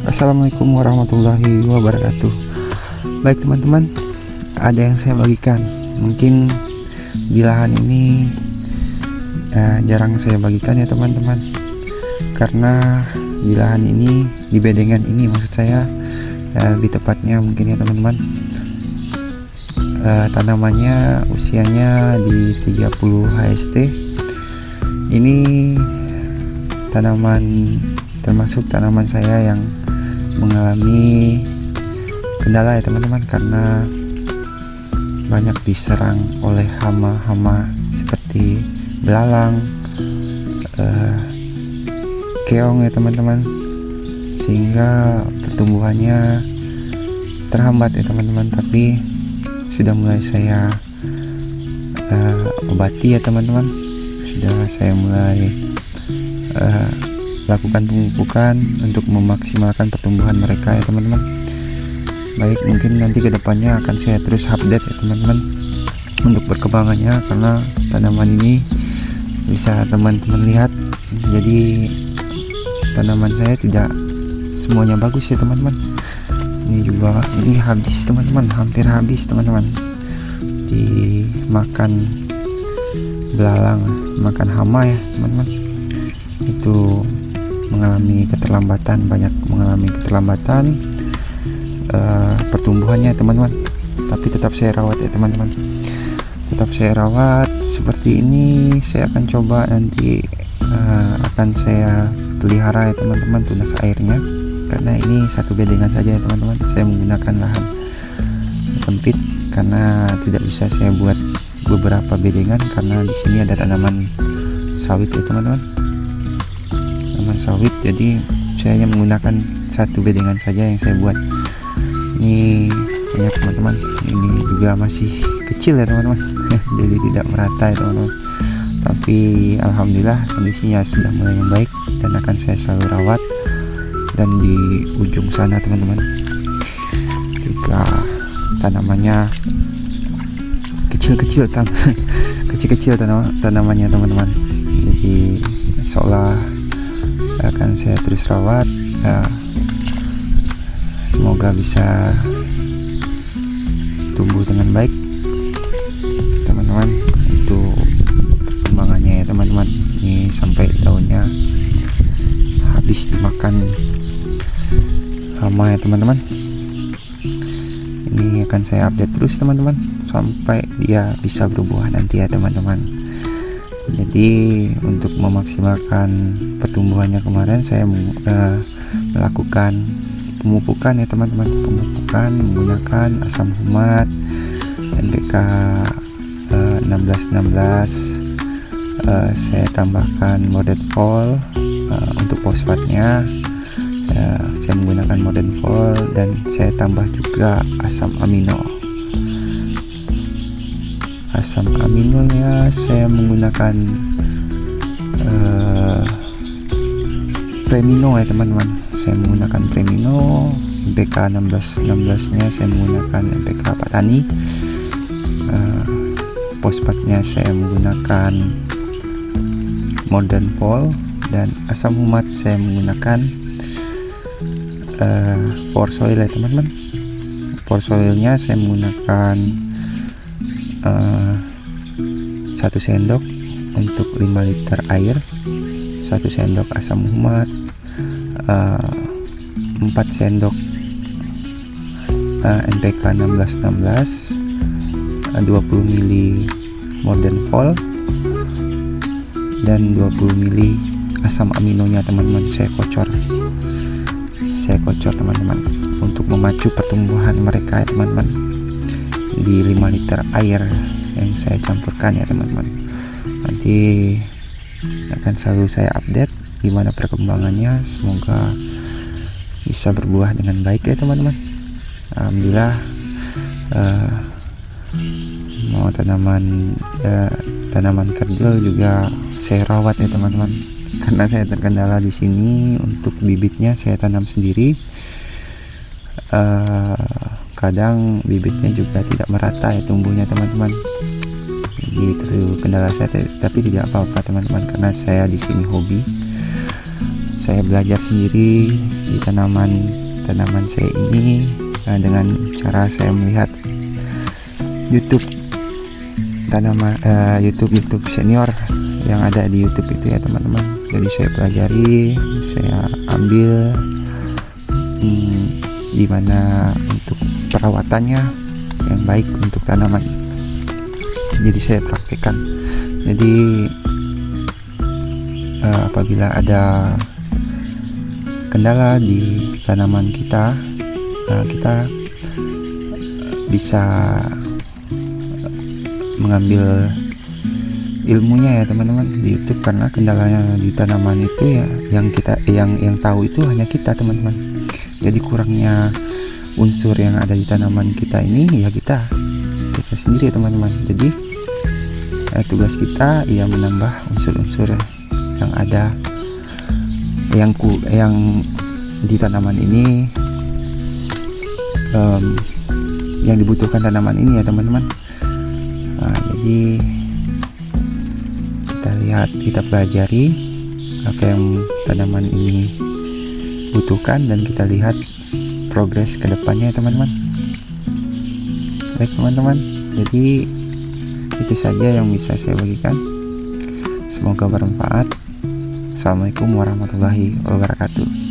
Assalamualaikum warahmatullahi wabarakatuh. Baik teman-teman, ada yang saya bagikan. Mungkin di lahan ini jarang saya bagikan ya teman-teman, karena di lahan ini, di bedengan ini maksud saya, lebih tepatnya mungkin ya teman-teman, tanamannya usianya di 30 HST. Ini tanaman termasuk tanaman saya yang mengalami kendala ya teman-teman, karena banyak diserang oleh hama-hama seperti belalang, keong ya teman-teman, sehingga pertumbuhannya terhambat ya teman-teman. Tapi sudah mulai saya obati ya teman-teman, sudah saya mulai lakukan pemupukan untuk memaksimalkan pertumbuhan mereka ya teman-teman. Baik, mungkin nanti kedepannya akan saya terus update ya teman-teman untuk perkembangannya, karena tanaman ini bisa teman-teman lihat, jadi tanaman saya tidak semuanya bagus ya teman-teman. Ini juga, ini habis teman-teman, hampir habis teman-teman, dimakan belalang, makan hama ya teman-teman. Itu mengalami keterlambatan, banyak mengalami keterlambatan pertumbuhannya teman-teman. Tapi tetap saya rawat ya teman-teman, tetap saya rawat seperti ini. Saya akan coba nanti akan saya pelihara ya teman-teman tunas airnya, karena ini satu bedengan saja ya teman-teman. Saya menggunakan lahan sempit karena tidak bisa saya buat beberapa bedengan, karena di sini ada tanaman sawit ya teman-teman, tanaman sawit. Jadi saya hanya menggunakan satu bedengan saja yang saya buat. Ini banyak teman-teman, ini juga masih kecil ya teman-teman jadi tidak merata ya teman-teman. Tapi alhamdulillah kondisinya sudah mulai membaik dan akan saya selalu rawat. Dan di ujung sana teman-teman juga tanamannya kecil-kecil kecil-kecil tanamannya teman-teman. Jadi seolah akan saya terus rawat, semoga bisa tumbuh dengan baik teman-teman. Itu perkembangannya ya teman-teman. Ini sampai daunnya habis dimakan hama ya teman-teman. Ini akan saya update terus teman-teman sampai dia bisa berbuah nanti ya teman-teman. Jadi untuk memaksimalkan pertumbuhannya, kemarin saya melakukan pemupukan ya teman-teman, pemupukan menggunakan asam humat NPK 1616. Saya tambahkan Modern Fall untuk fosfatnya. Saya menggunakan Modern Fall dan saya tambah juga asam amino. Asam aminonya saya menggunakan Premino ya teman-teman. Saya menggunakan Premino. NPK 1616 nya saya menggunakan NPK Patani. Fosfatnya saya menggunakan Modern Fall, dan asam humat saya menggunakan Power Soil ya teman-teman. Power Soilnya saya menggunakan 1 sendok untuk 5 liter air, 1 sendok asam humat, 4 sendok NPK 1616, 20 ml Modern Fall, dan 20 ml asam aminonya teman-teman. Saya kocor teman-teman untuk memacu pertumbuhan mereka ya teman-teman, di 5 liter air yang saya campurkan ya teman-teman. Nanti akan selalu saya update gimana perkembangannya. Semoga bisa berbuah dengan baik ya teman-teman. Alhamdulillah. Mau tanaman kerdil juga saya rawat ya teman-teman, karena saya terkendala di sini. Untuk bibitnya saya tanam sendiri, kadang bibitnya juga tidak merata ya tumbuhnya teman-teman. Gitu kendala saya, tapi tidak apa-apa teman-teman, karena saya di sini hobi. saya belajar sendiri di tanaman saya ini dengan cara saya melihat YouTube YouTube senior yang ada di YouTube itu ya teman-teman. Jadi saya pelajari, saya ambil gimana untuk perawatannya yang baik untuk tanaman. Jadi saya praktekkan. Jadi apabila ada kendala di tanaman kita, kita bisa mengambil ilmunya ya teman-teman di YouTube, karena kendalanya di tanaman itu ya yang tahu itu hanya kita teman-teman. Jadi kurangnya unsur yang ada di tanaman kita ini ya kita sendiri ya teman-teman. Jadi tugas kita ya menambah unsur-unsur yang ada yang di tanaman ini, yang dibutuhkan tanaman ini ya teman-teman. Jadi kita lihat, kita pelajari apa yang tanaman ini butuhkan dan kita lihat progres kedepannya ya teman-teman. Baik teman-teman, jadi itu saja yang bisa saya bagikan. Semoga bermanfaat. Assalamualaikum warahmatullahi wabarakatuh.